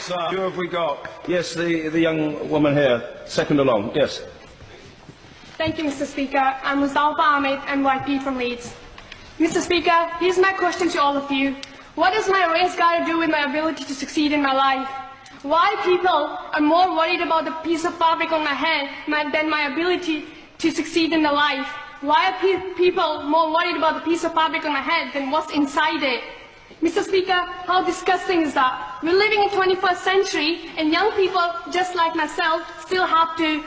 sir. Who have we got? Yes, the young woman here, second along. Yes. Thank you, Mr. Speaker. I'm Mustafa Ahmed, NYP from Leeds. Mr. Speaker, here's my question to all of you. What does my race got to do with my ability to succeed in my life? Why people are more worried about the piece of fabric on my head than my ability to succeed in the life? Why are people more worried about the piece of fabric on my head than what's inside it? Mr. Speaker, how disgusting is that? We're living in the 21st century, and young people, just like myself, still have to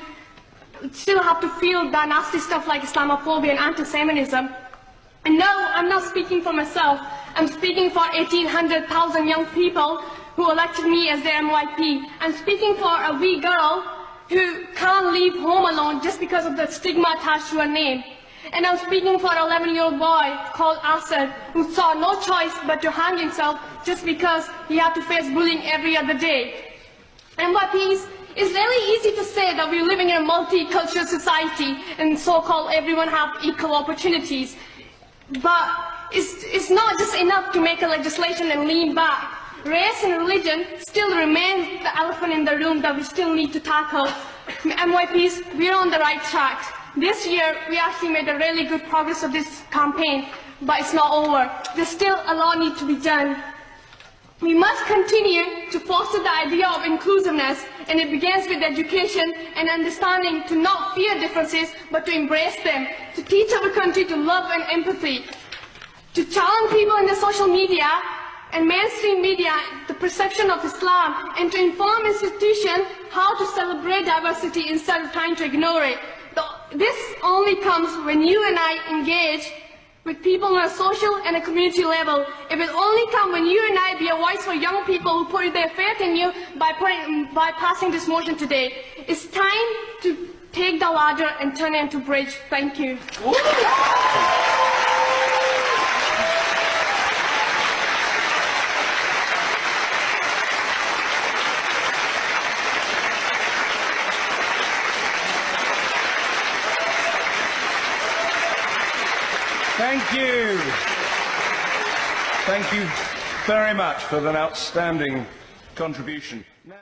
feel that nasty stuff like Islamophobia and anti-Semitism. And no, I'm not speaking for myself. I'm speaking for 1,800,000 young people who elected me as their MYP. I'm speaking for a wee girl who can't leave home alone just because of the stigma attached to her name. And I'm speaking for an 11-year-old boy called Asad, who saw no choice but to hang himself just because he had to face bullying every other day. MYPs, it's really easy to say that we're living in a multicultural society and so-called everyone have equal opportunities. But it's not just enough to make a legislation and lean back. Race and religion still remains the elephant in the room that we still need to tackle. MYPs, we're on the right track. This year, we actually made a really good progress of this campaign, but it's not over. There's still a lot need to be done. We must continue to foster the idea of inclusiveness, and it begins with education and understanding to not fear differences, but to embrace them, to teach our country to love and empathy, to challenge people in the social media and mainstream media the perception of Islam, and to inform institutions how to celebrate diversity instead of trying to ignore it. This only comes when you and I engage with people on a social and a community level. It will only come when you and I be a voice for young people who put their faith in you by passing this motion today. It's time to take the ladder and turn it into a bridge. Thank you. Thank you. Thank you very much for an outstanding contribution. Now